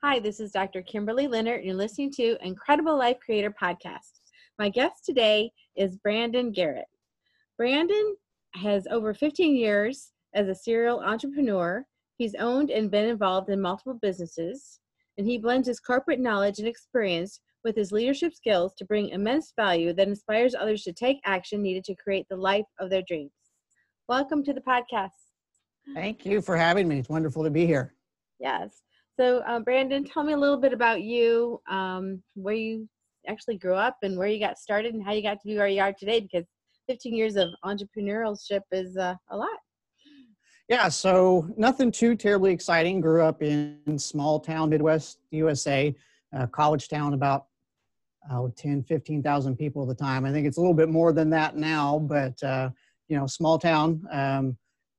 Hi, this is Dr. Kimberley Linert, and you're listening to Incredible Life Creator Podcast. My guest today is Brandon Garrett. Brandon has over 15 years as a serial entrepreneur. He's owned and been involved in multiple businesses, and he blends his corporate knowledge and experience with his leadership skills to bring immense value that inspires others to take action needed to create the life of their dreams. Welcome to the podcast. Thank you for having me. It's wonderful to be here. Yes. So, Brandon, tell me a little bit about you, where you actually grew up and where you got started and how you got to be where you are today, because 15 years of entrepreneurship is a lot. Yeah, so nothing too terribly exciting. Grew up in small town, Midwest USA, college town, about 10, 15,000 people at the time. I think it's a little bit more than that now, but, small town. I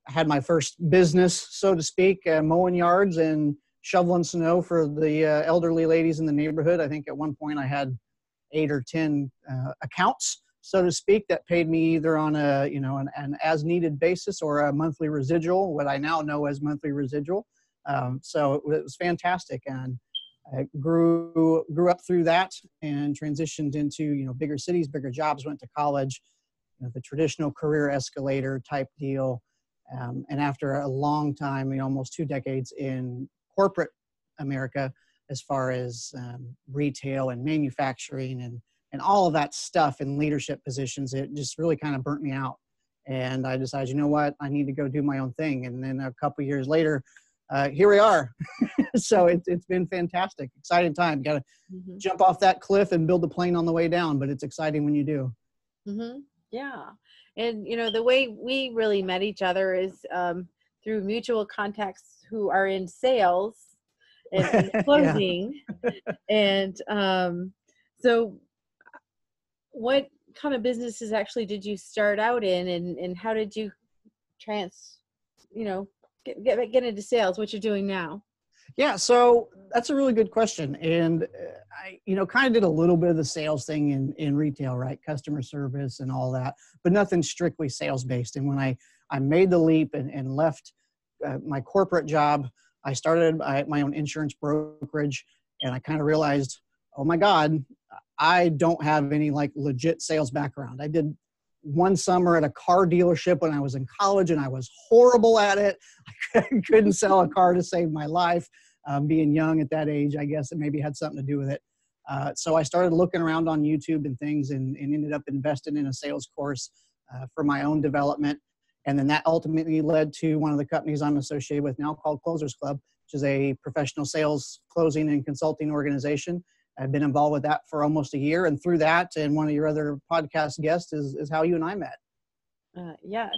had my first business, so to speak, mowing yards and shoveling snow for the elderly ladies in the neighborhood. I think at one point I had 8 or 10 accounts, so to speak, that paid me either on an as-needed basis or a monthly residual, what I now know as monthly residual. So it was fantastic, and I grew up through that and transitioned into bigger cities, bigger jobs. Went to college, the traditional career escalator type deal. And after a long time, almost 2 decades in corporate America, as far as retail and manufacturing and all of that stuff in leadership positions, it just really kind of burnt me out. And I decided, you know what, I need to go do my own thing. And then a couple of years later, here we are. So it's been fantastic, exciting time. Got to jump off that cliff and build the plane on the way down, but it's exciting when you do. Mm-hmm. Yeah. And, the way we really met each other is through mutual contacts who are in sales and closing. And so what kind of businesses actually did you start out in, and how did you get into sales, what you're doing now? Yeah, so that's a really good question. And I, kind of did a little bit of the sales thing in retail, right? Customer service and all that, but nothing strictly sales based. And when I made the leap and left my corporate job, I started my own insurance brokerage, and I kind of realized, oh my God, I don't have any legit sales background. I did one summer at a car dealership when I was in college, and I was horrible at it. I couldn't sell a car to save my life. Being young at that age, I guess it maybe had something to do with it. So I started looking around on YouTube and things, and ended up investing in a sales course for my own development. And then that ultimately led to one of the companies I'm associated with now, called Closers Club, which is a professional sales closing and consulting organization. I've been involved with that for almost a year. And through that, and one of your other podcast guests is how you and I met. Yes.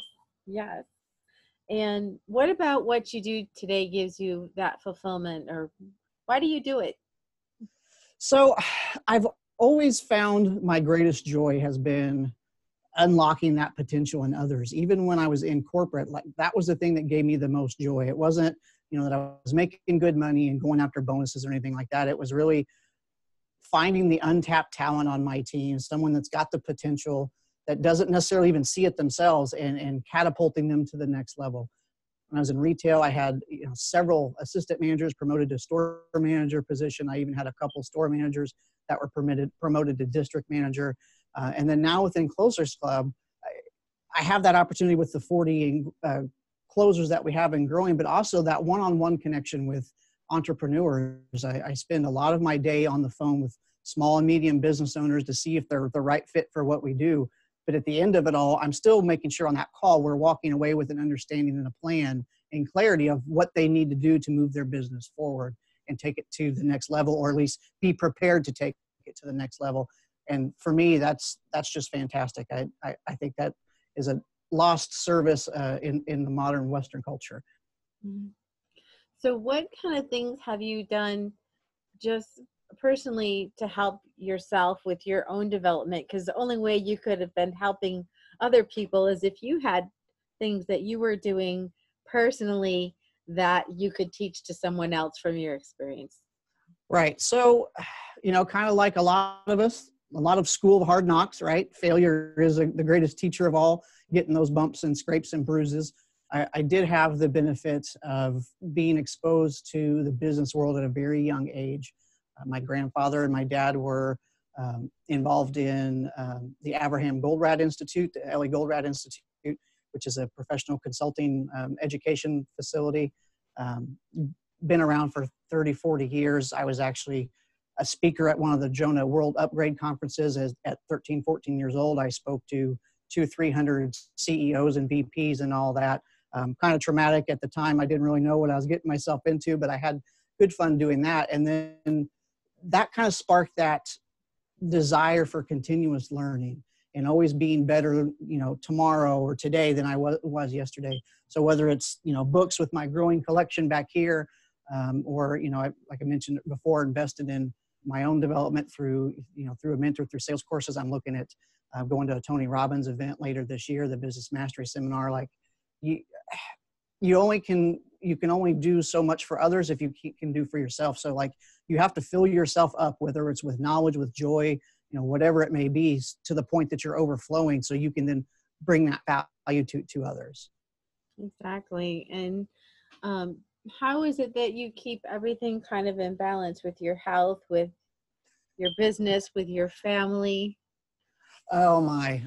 And what about what you do today gives you that fulfillment, or why do you do it? So I've always found my greatest joy has been unlocking that potential in others. Even when I was in corporate, that was the thing that gave me the most joy. It wasn't, that I was making good money and going after bonuses or anything like that. It was really finding the untapped talent on my team, someone that's got the potential that doesn't necessarily even see it themselves, and catapulting them to the next level. When I was in retail, I had several assistant managers promoted to store manager position. I even had a couple store managers that were promoted to district manager. And then now within Closers Club, I have that opportunity with the 40 closers that we have and growing, but also that one-on-one connection with entrepreneurs. I spend a lot of my day on the phone with small and medium business owners to see if they're the right fit for what we do. But at the end of it all, I'm still making sure on that call we're walking away with an understanding and a plan and clarity of what they need to do to move their business forward and take it to the next level, or at least be prepared to take it to the next level. And for me, that's just fantastic. I think that is a lost service in the modern Western culture. So what kind of things have you done just personally to help yourself with your own development? Because the only way you could have been helping other people is if you had things that you were doing personally that you could teach to someone else from your experience. Right. So, kind of like a lot of us, a lot of school of hard knocks, right? Failure is the greatest teacher of all, getting those bumps and scrapes and bruises. I did have the benefit of being exposed to the business world at a very young age. My grandfather and my dad were involved in the Abraham Goldratt Institute, the Ellie Goldratt Institute, which is a professional consulting education facility. Been around for 30, 40 years. I was actually a speaker at one of the Jonah World Upgrade Conferences at 13, 14 years old. I spoke to 300 CEOs and VPs and all that. Kind of traumatic at the time. I didn't really know what I was getting myself into, but I had good fun doing that. And then that kind of sparked that desire for continuous learning and always being better, tomorrow or today than I was yesterday. So whether it's, books with my growing collection back here, or, like I mentioned before, invested in my own development through a mentor, through sales courses. I'm looking at going to a Tony Robbins event later this year, the Business Mastery Seminar. Like you can only do so much for others if you can do for yourself. So like you have to fill yourself up, whether it's with knowledge, with joy, whatever it may be, to the point that you're overflowing, so you can then bring that value to others. Exactly. And how is it that you keep everything kind of in balance with your health, with your business, with your family? Oh my,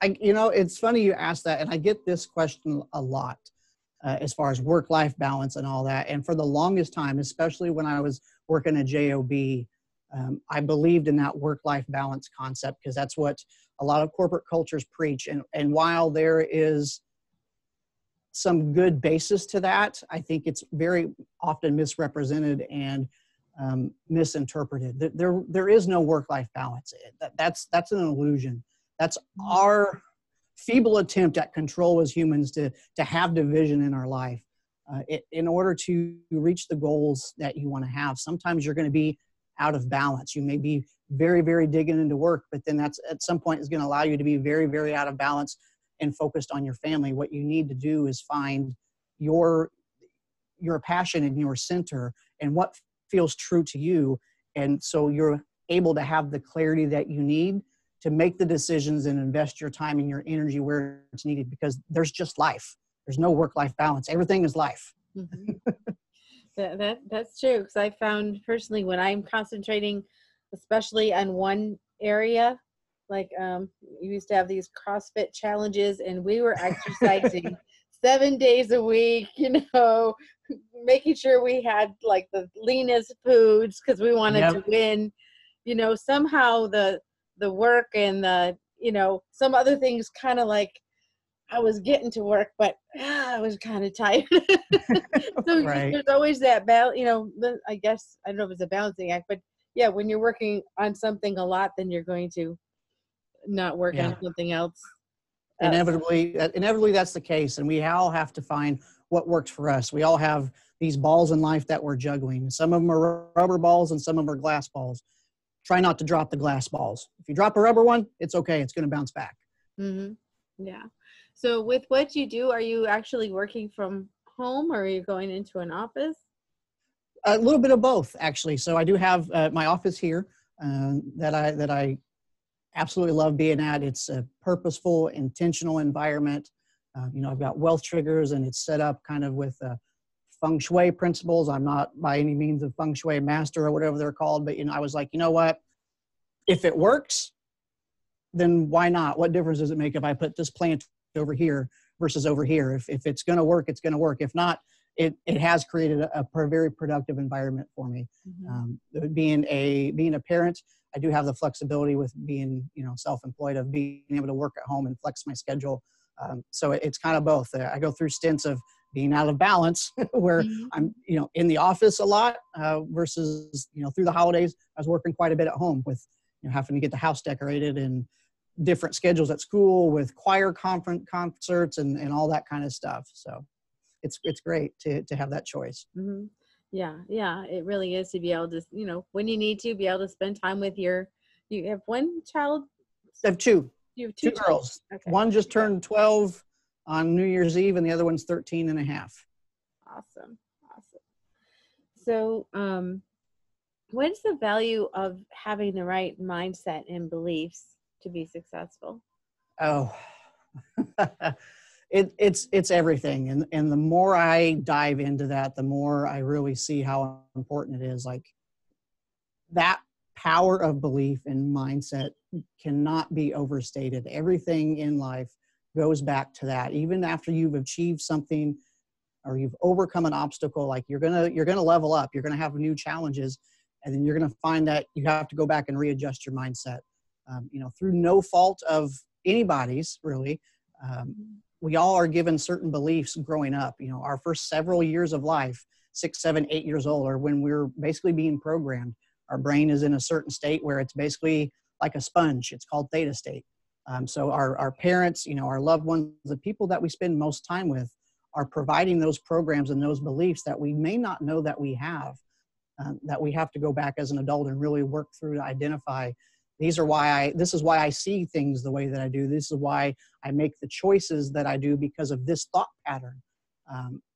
it's funny you ask that, and I get this question a lot as far as work-life balance and all that. And for the longest time, especially when I was working at JOB, I believed in that work-life balance concept because that's what a lot of corporate cultures preach. And while there is some good basis to that, I think it's very often misrepresented and misinterpreted. There is no work-life balance. That's an illusion. That's our feeble attempt at control as humans to have division in our life. In order to reach the goals that you want to have, sometimes you're going to be out of balance. You may be very, very digging into work, but then that's at some point is going to allow you to be very, very out of balance and focused on your family. What you need to do is find your passion and your center and what feels true to you. And so you're able to have the clarity that you need to make the decisions and invest your time and your energy where it's needed, because there's just life. There's no work-life balance. Everything is life. Mm-hmm. That's true. Because I found personally when I'm concentrating, especially on one area, like we used to have these CrossFit challenges, and we were exercising 7 days a week, making sure we had like the leanest foods because we wanted to win. Somehow the work and the, some other things kind of like I was getting to work, but I was kind of tired. So Right. there's always that balance, I guess, I don't know if it's a balancing act, but yeah, when you're working on something a lot, then you're going to not work on something else. Inevitably, that's the case. And we all have to find what works for us. We all have these balls in life that we're juggling. Some of them are rubber balls and some of them are glass balls. Try not to drop the glass balls. If you drop a rubber one, it's okay. It's going to bounce back. Mm-hmm. Yeah. So with what you do, are you actually working from home or are you going into an office? A little bit of both, actually. So I do have my office here that I absolutely love being at. It's a purposeful, intentional environment. I've got wealth triggers, and it's set up kind of with feng shui principles. I'm not by any means a feng shui master or whatever they're called, but I was like, you know what? If it works, then why not? What difference does it make if I put this plant over here versus over here? If it's going to work, it's going to work. If not, it has created a very productive environment for me. Mm-hmm. Being a parent, I do have the flexibility with being, self-employed, of being able to work at home and flex my schedule. So it's kind of both. I go through stints of being out of balance where mm-hmm. I'm, in the office a lot versus, through the holidays, I was working quite a bit at home with, having to get the house decorated and different schedules at school with choir concerts and all that kind of stuff. So it's great to have that choice. Mm-hmm. Yeah, it really is to be able to, when you need to be able to spend time with you have one child? I have two. You have two girls. Okay. One just turned 12 on New Year's Eve, and the other one's 13 and a half. Awesome. So, what is the value of having the right mindset and beliefs to be successful? Oh, It's everything. And the more I dive into that, the more I really see how important it is. Like, that power of belief and mindset cannot be overstated. Everything in life goes back to that. Even after you've achieved something or you've overcome an obstacle, like you're gonna level up, you're gonna have new challenges, and then you're gonna find that you have to go back and readjust your mindset. Through no fault of anybody's, really. We all are given certain beliefs growing up. Our first several years of life, 6, 7, 8 years old, are when we're basically being programmed. Our brain is in a certain state where it's basically like a sponge. It's called theta state. So our parents, our loved ones, the people that we spend most time with, are providing those programs and those beliefs that we may not know that we have, that we have to go back as an adult and really work through to identify. This is why I see things the way that I do. This is why I make the choices that I do, because of this thought pattern.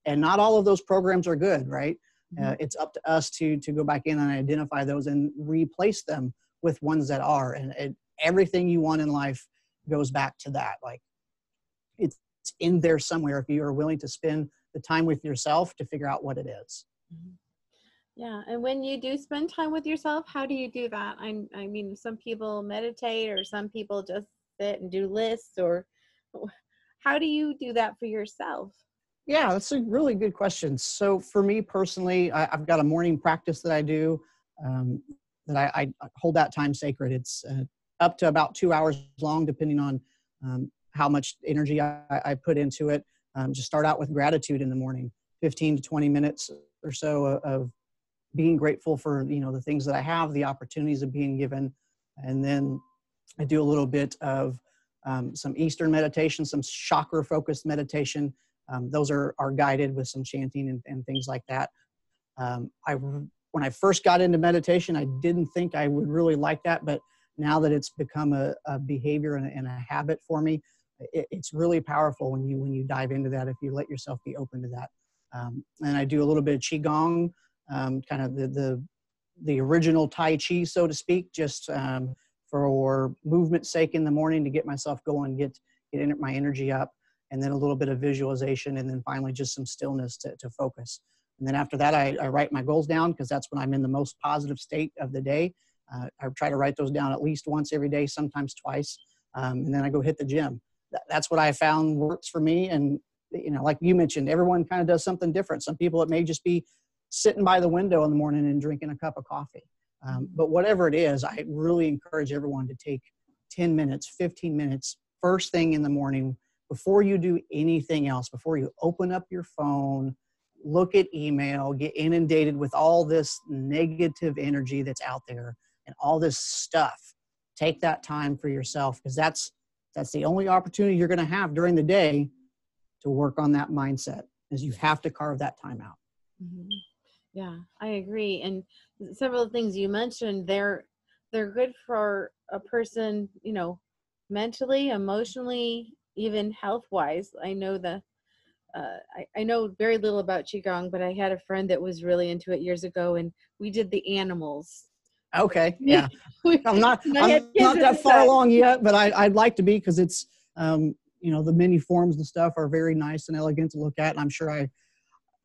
And not all of those programs are good, right? It's up to us to go back in and identify those and replace them with ones that are. And everything you want in life goes back to that. Like, it's in there somewhere if you are willing to spend the time with yourself to figure out what it is. Yeah. And when you do spend time with yourself, how do you do that? I mean, some people meditate, or some people just sit and do lists, or how do you do that for yourself? Yeah, that's a really good question. So for me personally, I've got a morning practice that I do, that I hold that time sacred. It's up to about 2 hours long, depending on how much energy I put into it. Just start out with gratitude in the morning, 15 to 20 minutes or so of being grateful for, the things that I have, the opportunities of being given. And then I do a little bit of some Eastern meditation, some chakra focused meditation. Those are guided with some chanting and things like that. When I first got into meditation, I didn't think I would really like that, but now that it's become a behavior and a habit for me, it's really powerful when you dive into that, if you let yourself be open to that. And I do a little bit of Qigong, kind of the original Tai Chi, so to speak, just for movement's sake in the morning, to get myself going, get my energy up, and then a little bit of visualization, and then finally just some stillness to focus. And then after that, I write my goals down, because that's when I'm in the most positive state of the day. I try to write those down at least once every day, sometimes twice. And then I go hit the gym. That's what I found works for me. And, like you mentioned, everyone kind of does something different. Some people, it may just be sitting by the window in the morning and drinking a cup of coffee. But whatever it is, I really encourage everyone to take 10 minutes, 15 minutes, first thing in the morning, before you do anything else, before you open up your phone, look at email, get inundated with all this negative energy that's out there and all this stuff. Take that time for yourself, because that's the only opportunity you're going to have during the day to work on that mindset, is you have to carve that time out. Mm-hmm. Yeah, I agree. And several of the things you mentioned, they're good for a person, mentally, emotionally, even health-wise. I know I know very little about Qigong, but I had a friend that was really into it years ago, and we did the animals. Okay, yeah. I'm not had kids not at that the far time. along yet, but I'd like to be, because it's, the many forms and stuff are very nice and elegant to look at. And I'm sure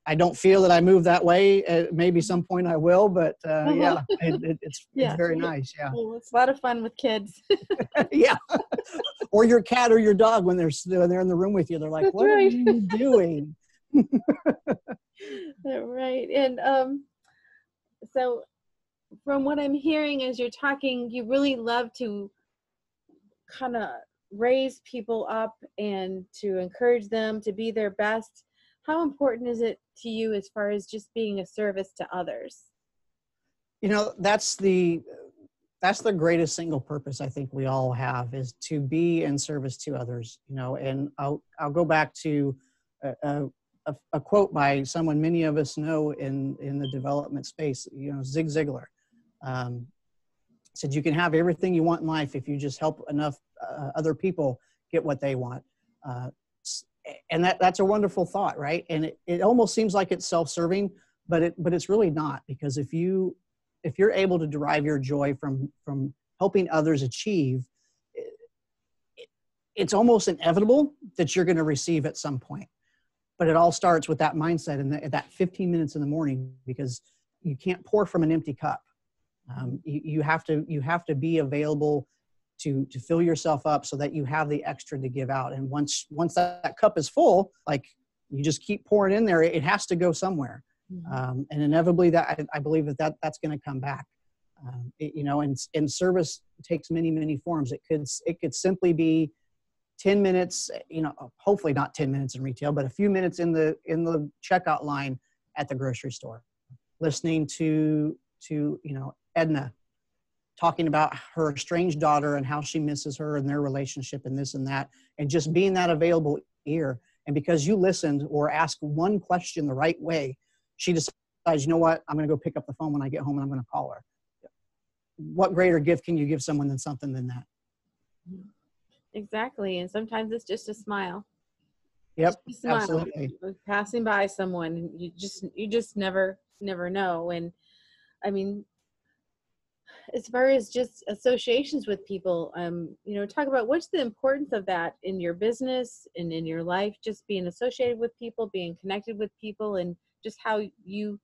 I don't feel that I move that way. Maybe some point I will, but yeah, it's very nice. Yeah. Well, it's a lot of fun with kids. Yeah. Or your cat or your dog, when they're in the room with you, they're like, That's what right. are you doing? Right. And so from what I'm hearing as you're talking, you really love to kind of raise people up and to encourage them to be their best. How important is it to you as far as just being a service to others? That's the greatest single purpose I think we all have, is to be in service to others. And I'll go back to a quote by someone many of us know in the development space. Zig Ziglar said, "You can have everything you want in life if you just help enough other people get what they want." And that's a wonderful thought, right? And it almost seems like it's self-serving, but it's really not, because if you're able to derive your joy from helping others achieve, it's almost inevitable that you're going to receive at some point. But it all starts with that mindset and that 15 minutes in the morning, because you can't pour from an empty cup. You have to be available to fill yourself up so that you have the extra to give out. And once that cup is full, like, you just keep pouring in there, it has to go somewhere. And inevitably that I believe that's going to come back. And service takes many, many forms. It could simply be 10 minutes, hopefully not 10 minutes in retail, but a few minutes in the checkout line at the grocery store, listening to Edna talking about her estranged daughter and how she misses her and their relationship and this and that, and just being that available ear. And because you listened or asked one question the right way, she decides, you know what, I'm going to go pick up the phone when I get home and I'm going to call her. What greater gift can you give someone than that? Exactly. And sometimes it's just a smile. Yep, just a smile. Absolutely. Passing by someone, you just never know. And I mean, as far as just associations with people, talk about what's the importance of that in your business and in your life, just being associated with people, being connected with people, and just how you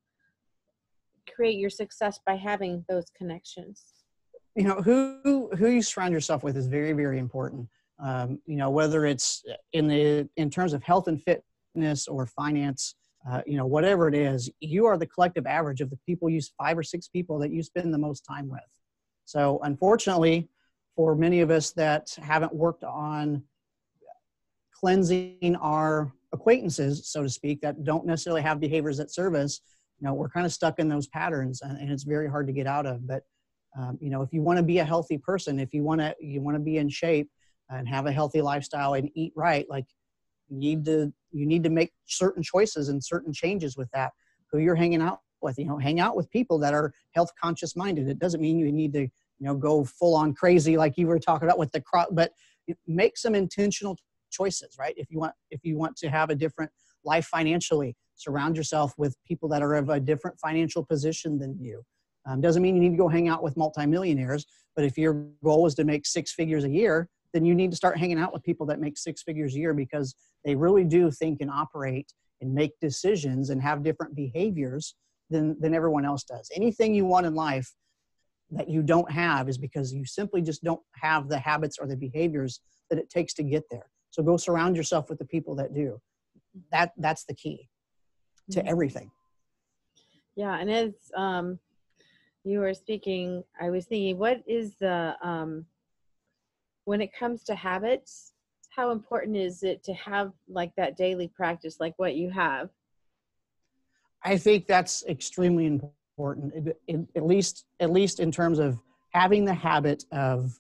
create your success by having those connections. Who you surround yourself with is very, very important. Whether it's in terms of health and fitness or finance, whatever it is, you are the collective average of the people, 5 or 6 people that you spend the most time with. So unfortunately, for many of us that haven't worked on cleansing our acquaintances, so to speak, that don't necessarily have behaviors that serve us, we're kind of stuck in those patterns, and it's very hard to get out of. But if you want to be a healthy person, if you want to be in shape and have a healthy lifestyle and eat right, like, you need to make certain choices and certain changes with that. Who you're hanging out with, hang out with people that are health conscious minded. It doesn't mean you need to, go full on crazy like you were talking about with the crop, but make some intentional choices, right? If you want to have a different life financially, surround yourself with people that are of a different financial position than you. Doesn't mean you need to go hang out with multimillionaires, but if your goal is to make 6 figures a year, then you need to start hanging out with people that make 6 figures a year, because they really do think and operate and make decisions and have different behaviors than everyone else does. Anything you want in life that you don't have is because you simply just don't have the habits or the behaviors that it takes to get there. So go surround yourself with the people that do. That's the key to everything. Yeah. And as you were speaking, I was thinking, what is when it comes to habits, how important is it to have like that daily practice, like what you have? I think that's extremely important, at least in terms of having the habit of,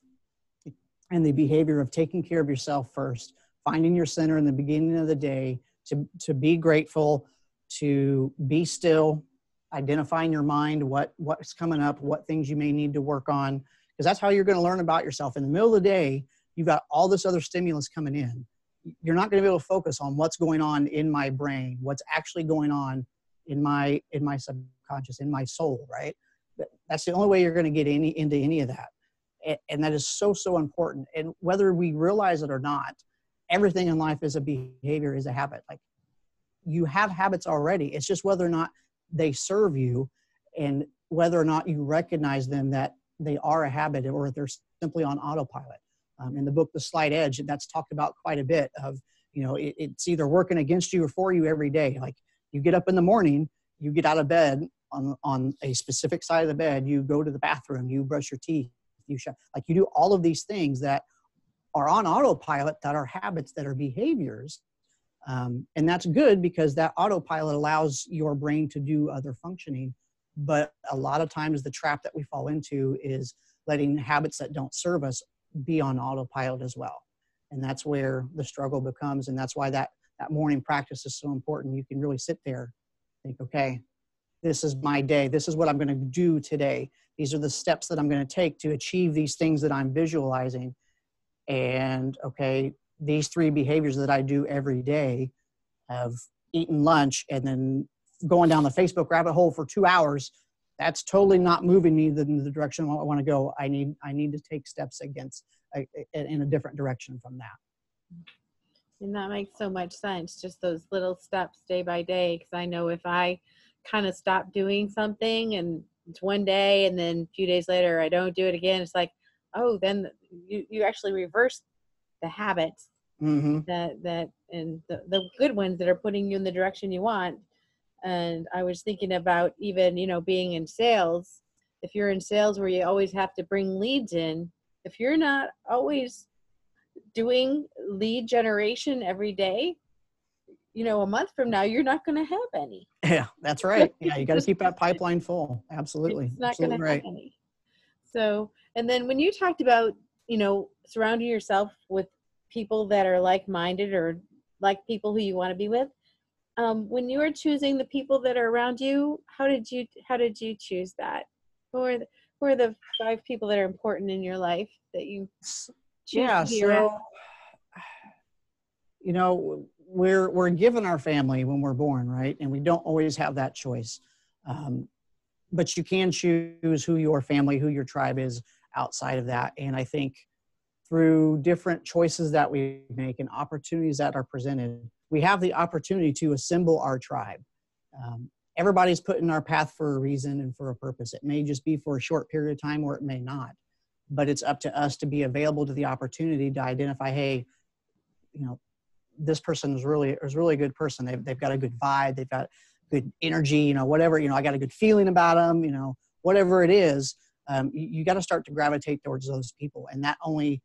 and the behavior of taking care of yourself first, finding your center in the beginning of the day, to be grateful, to be still, identifying your mind, what's coming up, what things you may need to work on, because that's how you're going to learn about yourself. In the middle of the day, you've got all this other stimulus coming in. You're not going to be able to focus on what's going on in my brain, what's actually going on in my subconscious, in my soul, right? That's the only way you're going to get into any of that. And that is so, so important. And whether we realize it or not, everything in life is a behavior, is a habit. Like, you have habits already. It's just whether or not they serve you, and whether or not you recognize them, that they are a habit, or they're simply on autopilot. In the book, The Slight Edge, that's talked about quite a bit of, it's either working against you or for you every day. Like, you get up in the morning, you get out of bed on a specific side of the bed, you go to the bathroom, you brush your teeth, you do all of these things that are on autopilot, that are habits, that are behaviors. And that's good, because that autopilot allows your brain to do other functioning. But a lot of times the trap that we fall into is letting habits that don't serve us be on autopilot as well. And that's where the struggle becomes. And that's why that morning practice is so important. You can really sit there, think, okay, this is my day. This is what I'm going to do today. These are the steps that I'm going to take to achieve these things that I'm visualizing. And okay, these 3 behaviors that I do every day of eating lunch and then going down the Facebook rabbit hole for 2 hours, that's totally not moving me in the direction I want to go. I need to take steps in a different direction from that. And that makes so much sense, just those little steps day by day. Because I know if I kind of stop doing something and it's one day and then a few days later I don't do it again, it's like, oh, then you actually reverse the habits Mm-hmm. that and the good ones that are putting you in the direction you want. And I was thinking about even, being in sales. If you're in sales where you always have to bring leads in, if you're not always doing lead generation every day, a month from now, you're not going to have any. Yeah, that's right. Yeah, you got to Just keep that pipeline full. Absolutely. it's not going Absolutely to have right. any. So, and then when you talked about, surrounding yourself with people that are like-minded or like people who you want to be with, when you were choosing the people that are around you, how did you choose that? Who are the 5 people that are important in your life that you choose Yeah, to be around? so we're given our family when we're born, right? And we don't always have that choice. Um, but you can choose who your family, who your tribe is outside of that. And I think through different choices that we make and opportunities that are presented, we have the opportunity to assemble our tribe. Everybody's put in our path for a reason and for a purpose. It may just be for a short period of time or it may not, but it's up to us to be available to the opportunity to identify, hey, this person is really a good person. They've got a good vibe. They've got good energy, whatever, I got a good feeling about them, whatever it is. You got to start to gravitate towards those people. And that only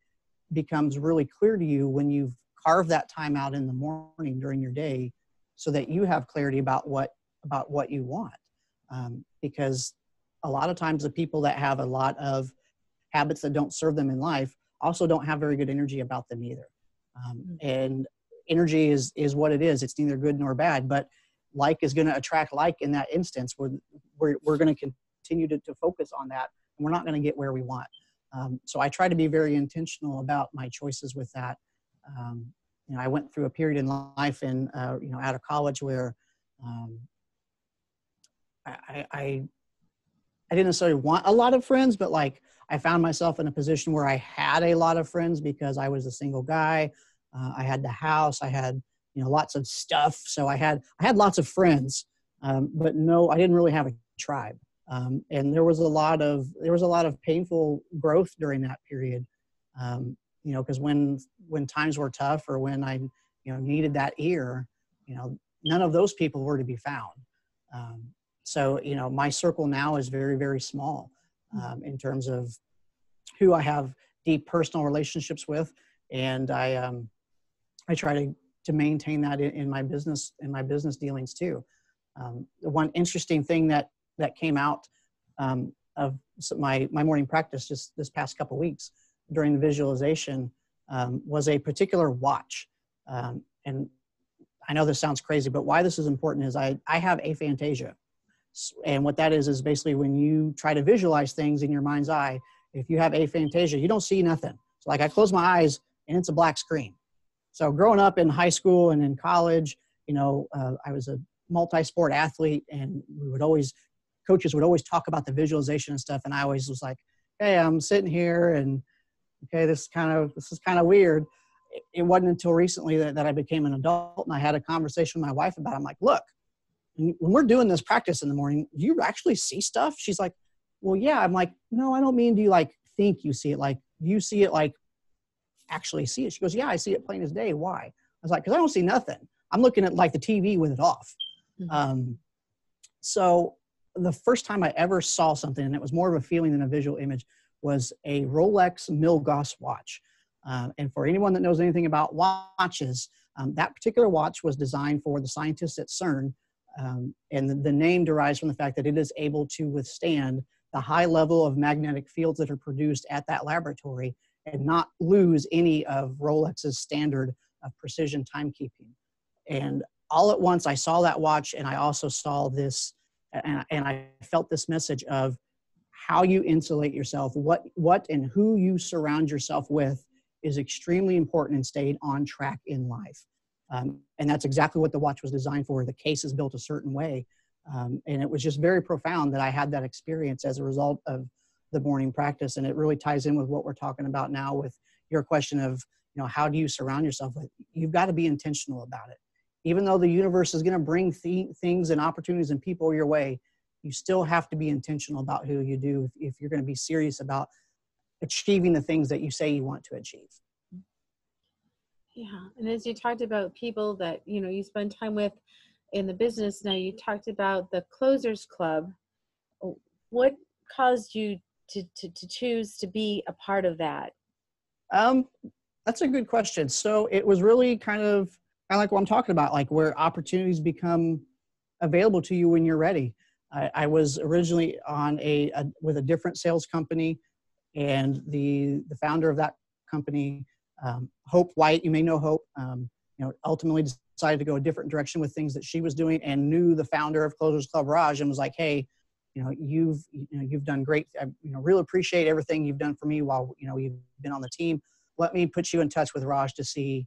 becomes really clear to you when you've carved that time out in the morning during your day so that you have clarity about what you want. Because a lot of times the people that have a lot of habits that don't serve them in life also don't have very good energy about them either. And energy is what it is. It's neither good nor bad, but like is going to attract like in that instance. We're going to continue to focus on that, and we're not going to get where we want. So I try to be very intentional about my choices with that. I went through a period in life and, out of college where I didn't necessarily want a lot of friends, but like I found myself in a position where I had a lot of friends because I was a single guy. I had the house, I had, lots of stuff. So I had lots of friends, but no, I didn't really have a tribe. And there was a lot of painful growth during that period. Because when times were tough or when I, needed that ear, none of those people were to be found. So, my circle now is very, very small in terms of who I have deep personal relationships with. And I try to maintain that in my business dealings too. The one interesting thing that came out of my morning practice just this past couple of weeks during the visualization was a particular watch. And I know this sounds crazy, but why this is important is I have aphantasia. And what that is basically when you try to visualize things in your mind's eye, if you have aphantasia, you don't see nothing. So like I close my eyes and it's a black screen. So growing up in high school and in college, I was a multi-sport athlete, and coaches would always talk about the visualization and stuff. And I always was like, hey, I'm sitting here and okay, this is kind of weird. It wasn't until recently that I became an adult and I had a conversation with my wife about it. I'm like, look, when we're doing this practice in the morning, do you actually see stuff? She's like, well, yeah. I'm like, no, I don't mean do you like think you see it, like you see it like actually see it. She goes, yeah, I see it plain as day. Why? I was like, because I don't see nothing. I'm looking at like the TV with it off. Mm-hmm. So the first time I ever saw something, and it was more of a feeling than a visual image, was a Rolex Milgauss watch. And for anyone that knows anything about watches, that particular watch was designed for the scientists at CERN. And the name derives from the fact that it is able to withstand the high level of magnetic fields that are produced at that laboratory and not lose any of Rolex's standard of precision timekeeping. And all at once I saw that watch, and I also saw this, and I felt this message of how you insulate yourself, what and who you surround yourself with is extremely important in staying on track in life. And that's exactly what the watch was designed for. The case is built a certain way. And it was just very profound that I had that experience as a result of the morning practice. And it really ties in with what we're talking about now with your question of, how do you surround yourself with? You've got to be intentional about it. Even though the universe is going to bring things and opportunities and people your way, you still have to be intentional about who you do if you're going to be serious about achieving the things that you say you want to achieve. Yeah. And as you talked about people that, you spend time with in the business, now you talked about the Closers Club. What caused you to choose to be a part of that? That's a good question. So it was really kind of like what I'm talking about, like where opportunities become available to you when you're ready. I was originally on with a different sales company, and the founder of that company, Hope White, you may know Hope, ultimately decided to go a different direction with things that she was doing, and knew the founder of Closers Club, Raj, and was like, hey, you've done great. I really appreciate everything you've done for me while you've been on the team. Let me put you in touch with Raj to see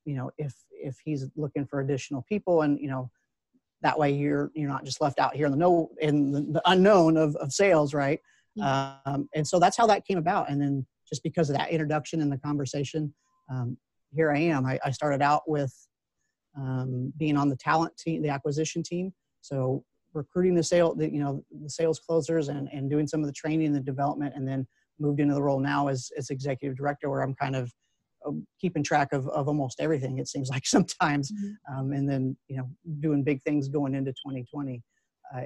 if he's looking for additional people, and that way you're not just left out here in the unknown of sales, right? Mm-hmm. And so that's how that came about. And then just because of that introduction and the conversation, here I am. I started out with being on the talent team, the acquisition team. So recruiting the sales closers and doing some of the training and the development, and then moved into the role now as executive director, where I'm kind of keeping track of almost everything, it seems like sometimes. Mm-hmm. And then, doing big things going into 2020.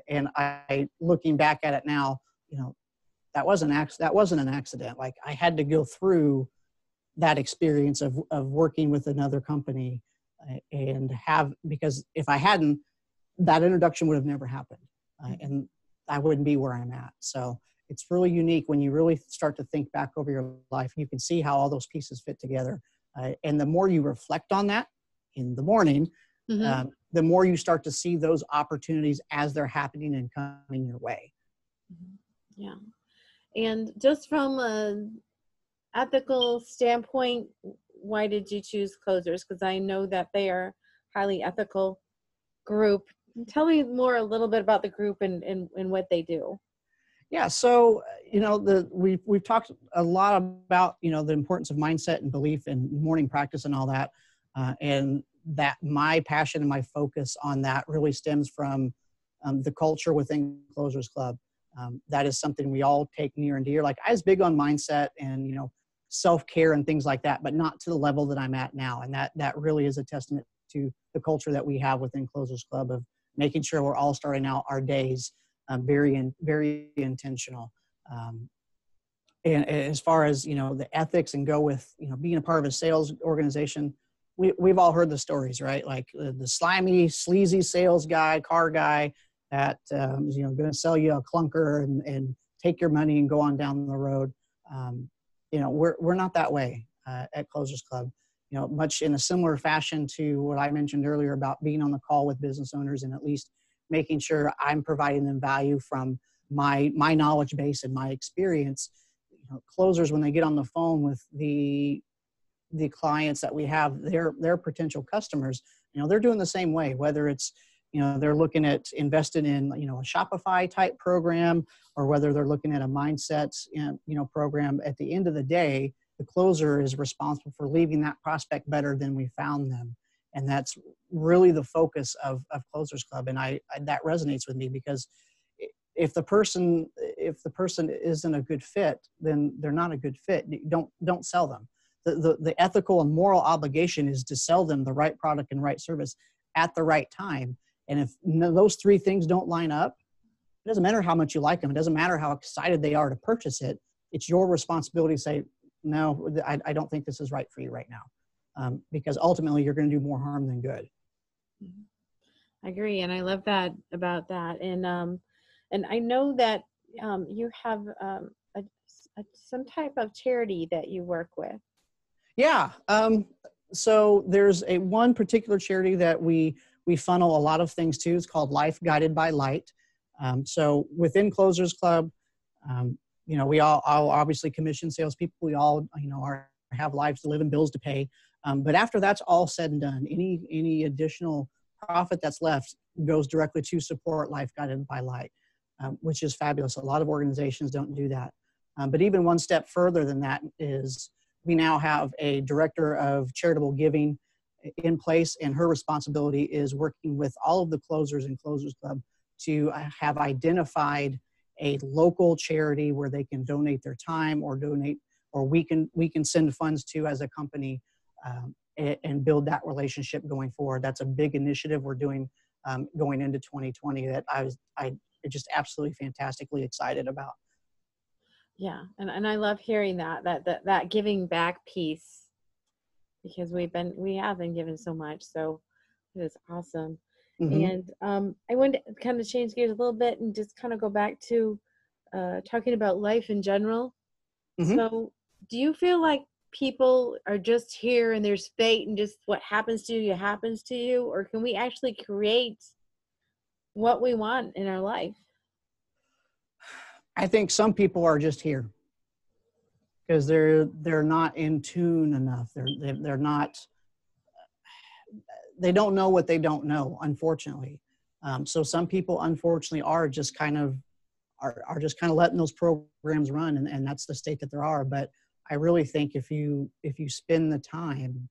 And I looking back at it now, that wasn't an accident. Like, I had to go through that experience of working with another company because if I hadn't, that introduction would have never happened. And I wouldn't be where I'm at. So it's really unique when you really start to think back over your life. You can see how all those pieces fit together. And the more you reflect on that in the morning, mm-hmm. The more you start to see those opportunities as they're happening and coming your way. Yeah. And just from an ethical standpoint, why did you choose Closers? Because I know that they are highly ethical group. Tell me more a little bit about the group and what they do. Yeah, so we've talked a lot about the importance of mindset and belief and morning practice and all that, and that my passion and my focus on that really stems from the culture within Closers Club. That is something we all take near and dear. Like, I was big on mindset and self-care and things like that, but not to the level that I'm at now. And that really is a testament to the culture that we have within Closers Club of making sure we're all starting out our days very intentional. And as far as, the ethics and go with, being a part of a sales organization, we've all heard the stories, right? Like the slimy, sleazy sales guy, car guy that is, going to sell you a clunker and take your money and go on down the road. We're not that way at Closers Club. Much in a similar fashion to what I mentioned earlier about being on the call with business owners and at least making sure I'm providing them value from my knowledge base and my experience. Closers, when they get on the phone with the clients that we have, their potential customers, they're doing the same way, whether it's, they're looking at investing in, a Shopify type program, or whether they're looking at a mindset, program. At the end of the day, the closer is responsible for leaving that prospect better than we found them. And that's really the focus of Closers Club. And I that resonates with me, because if the person isn't a good fit, then they're not a good fit. Don't sell them. The ethical and moral obligation is to sell them the right product and right service at the right time. And if those three things don't line up, it doesn't matter how much you like them. It doesn't matter how excited they are to purchase it. It's your responsibility to say, no, I don't think this is right for you right now. Because ultimately you're going to do more harm than good. I agree. And I love that about that. And I know that you have some type of charity that you work with. Yeah. So there's one particular charity that we funnel a lot of things to. It's called Life Guided by Light. So within Closers Club, we all obviously commission salespeople. We all, have lives to live and bills to pay. But after that's all said and done, any additional profit that's left goes directly to support Life Guided by Light, which is fabulous. A lot of organizations don't do that. But even one step further than that is we now have a director of charitable giving in place, and her responsibility is working with all of the closers and Closers Club to have identified a local charity where they can donate their time or donate, or we can send funds to as a company, and build that relationship going forward. That's a big initiative we're doing going into 2020 that I just absolutely fantastically excited about. Yeah, and I love hearing that giving back piece, because we have been given so much, so it is awesome. Mm-hmm. And I wanted to kind of change gears a little bit and just kind of go back to talking about life in general. Mm-hmm. So, do you feel like people are just here and there's fate and just what happens to you happens to you, or can we actually create what we want in our life? I think some people are just here because they're not in tune enough. They're not. They don't know what they don't know, unfortunately. So some people, unfortunately, are just kind of letting those programs run, and that's the state that there are. But I really think if you spend the time,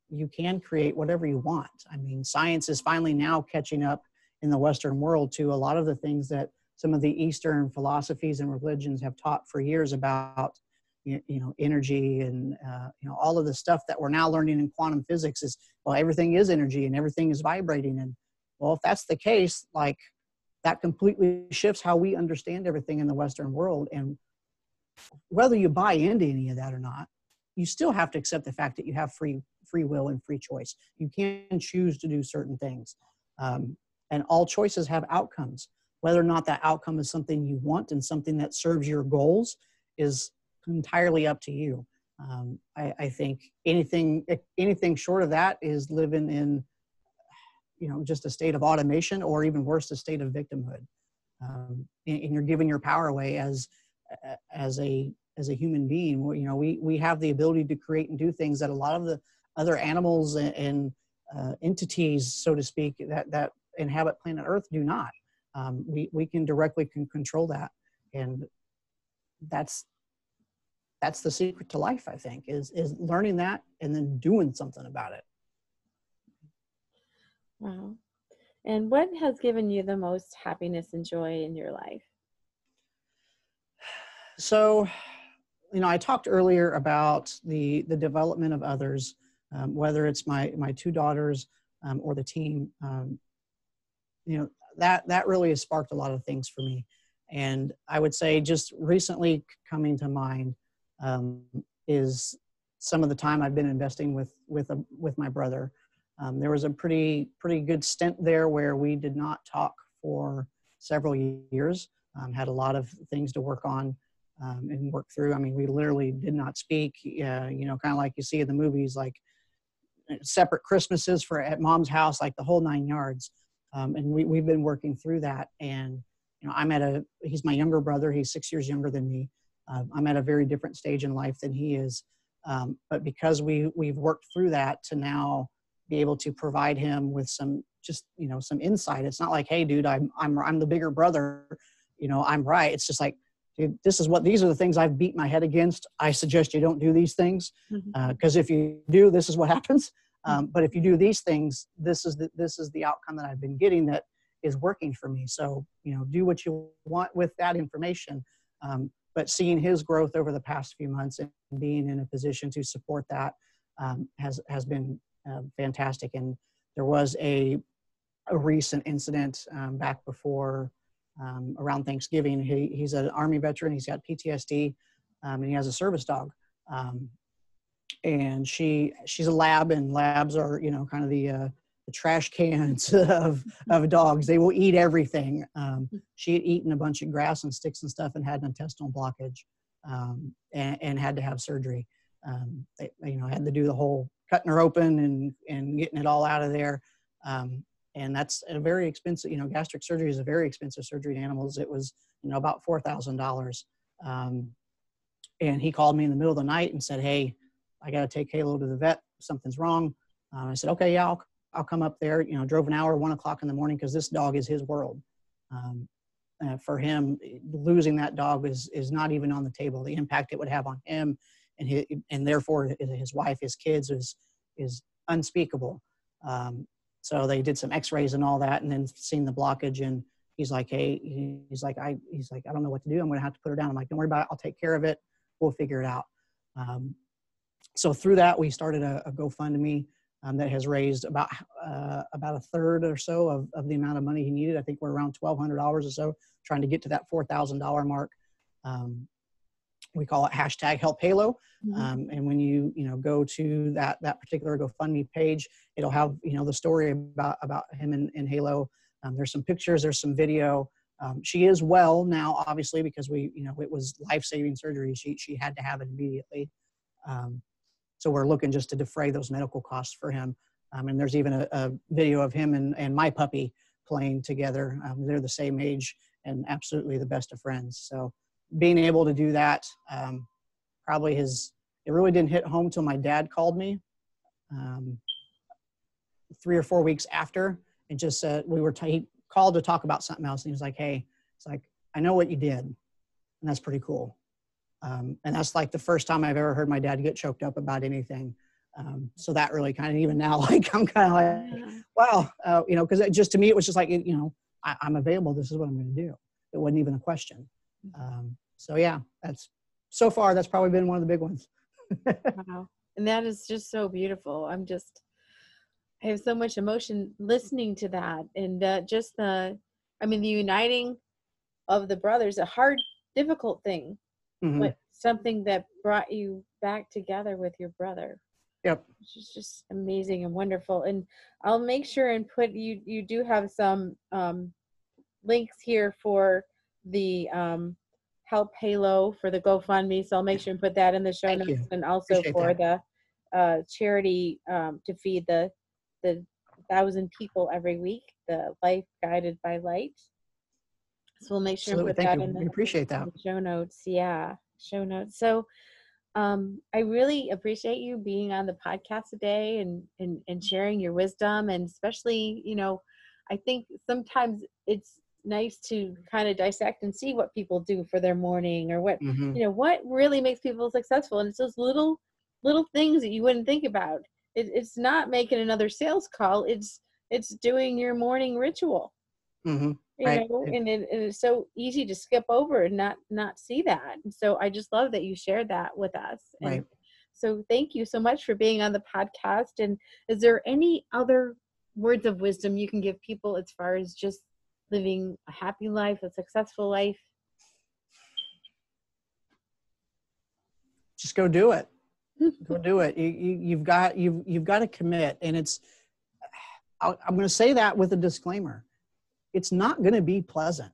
you can create whatever you want. I mean, science is finally now catching up in the Western world to a lot of the things that some of the Eastern philosophies and religions have taught for years about, energy and, all of the stuff that we're now learning in quantum physics is, well, everything is energy and everything is vibrating. And well, if that's the case, like, that completely shifts how we understand everything in the Western world. And whether you buy into any of that or not, you still have to accept the fact that you have free will and free choice. You can choose to do certain things. And all choices have outcomes. Whether or not that outcome is something you want and something that serves your goals is entirely up to you. I think anything short of that is living in, just a state of automation, or even worse, a state of victimhood. And you're giving your power away as a human being. We have the ability to create and do things that a lot of the other animals and entities, so to speak, that inhabit planet Earth do not. We can directly control that, and that's the secret to life, I think, is learning that and then doing something about it. Wow. And what has given you the most happiness and joy in your life? So, I talked earlier about the development of others, whether it's my two daughters or the team. That really has sparked a lot of things for me. And I would say just recently coming to mind is some of the time I've been investing with my brother. There was a pretty good stint there where we did not talk for several years. Had a lot of things to work on and work through. I mean, we literally did not speak. Kind of like you see in the movies, like separate Christmases at mom's house, like the whole 9 yards. And we've been working through that. And he's my younger brother. He's 6 years younger than me. I'm at a very different stage in life than he is. But because we've worked through that to now be able to provide him with some insight. It's not like, hey, dude, I'm the bigger brother, I'm right. It's just like, dude, these are the things I've beat my head against. I suggest you don't do these things, because if you do, this is what happens. But if you do these things, this is the outcome that I've been getting that is working for me. So, do what you want with that information. But seeing his growth over the past few months and being in a position to support that has been fantastic. And there was a recent incident back before around Thanksgiving. He's an Army veteran. He's got PTSD, and he has a service dog. And she's a lab, and labs are kind of the trash cans of dogs. They will eat everything. She had eaten a bunch of grass and sticks and stuff and had an intestinal blockage, and had to have surgery. Had to do the whole cutting her open and getting it all out of there. And that's a very expensive, gastric surgery is a very expensive surgery in animals. It was, about $4,000. And he called me in the middle of the night and said, hey, I got to take Halo to the vet. Something's wrong. I said, okay, yeah, I'll come up there. Drove an hour, 1 o'clock in the morning, because this dog is his world. For him, losing that dog is not even on the table. The impact it would have on him and therefore his wife, his kids is unspeakable. So they did some x-rays and all that, and then seen the blockage, and he's like, hey, he's like, I don't know what to do. I'm going to have to put her down. I'm like, don't worry about it. I'll take care of it. We'll figure it out. So through that, we started a GoFundMe that has raised about a third or so of the amount of money he needed. I think we're around $1,200 or so, trying to get to that $4,000 mark. We call it #HelpHalo. And when you go to that particular GoFundMe page, it'll have the story about him and Halo. There's some pictures, there's some video. She is well now, obviously, because it was life-saving surgery. She had to have it immediately. So we're looking just to defray those medical costs for him. And there's even a video of him and my puppy playing together. They're the same age and absolutely the best of friends. So being able to do that, it really didn't hit home till my dad called me 3 or 4 weeks after, and just said, he called to talk about something else. And he was like, hey, it's like, I know what you did. And that's pretty cool. And that's like the first time I've ever heard my dad get choked up about anything. So that really kind of, even now, like, I'm kind of like, wow, because just to me, it was just like, I'm available. This is what I'm going to do. It wasn't even a question. So yeah, that's probably been one of the big ones. Wow. And that is just so beautiful. I have so much emotion listening to that. And the uniting of the brothers, a hard, difficult thing, but something that brought you back together with your brother. Yep. Which is just amazing and wonderful. And I'll make sure and put, you do have some links here for the Help Halo for the GoFundMe. So I'll make sure and put that in the show notes, and also appreciate for that. The charity to feed the 1,000 people every week, the Life Guided by Light. So we'll make sure and put that in the, appreciate that. The show notes. Yeah, show notes. So I really appreciate you being on the podcast today and sharing your wisdom, and especially, I think sometimes it's nice to kind of dissect and see what people do for their morning, or what, what really makes people successful. And it's those little things that you wouldn't think about. It's not making another sales call. It's doing your morning ritual. Right. And it's so easy to skip over and not see that. And so I just love that you shared that with us. And right. So thank you so much for being on the podcast. And is there any other words of wisdom you can give people as far as just living a happy life, a successful life? Just go do it. Go do it. You've got to commit. And I'm going to say that with a disclaimer. It's not going to be pleasant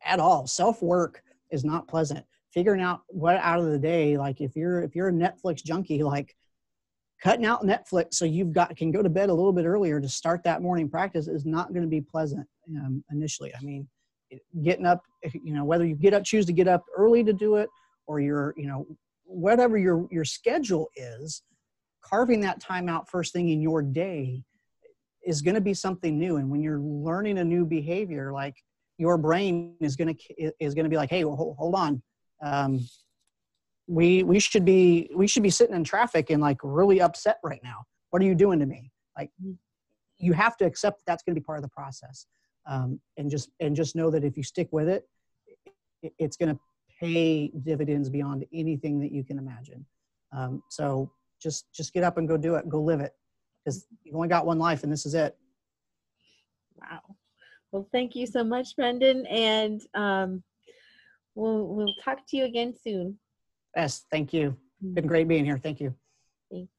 at all. Self-work is not pleasant. Figuring out what out of the day, like if you're a Netflix junkie, like cutting out Netflix so can go to bed a little bit earlier to start that morning practice is not going to be pleasant initially. I mean, getting up, whether you choose to get up early to do it, or whatever your schedule is, carving that time out first thing in your day is going to be something new. And when you're learning a new behavior, like, your brain is going to be like, hey, well, hold on. We should be sitting in traffic and like really upset right now. What are you doing to me? Like, you have to accept that's going to be part of the process. And just know that if you stick with it, it's going to pay dividends beyond anything that you can imagine. So just get up and go do it. Go live it. Because you've only got one life, and this is it. Wow. Well, thank you so much, Brendan, and we'll talk to you again soon. Yes, thank you. Been great being here. Thank you. Thanks.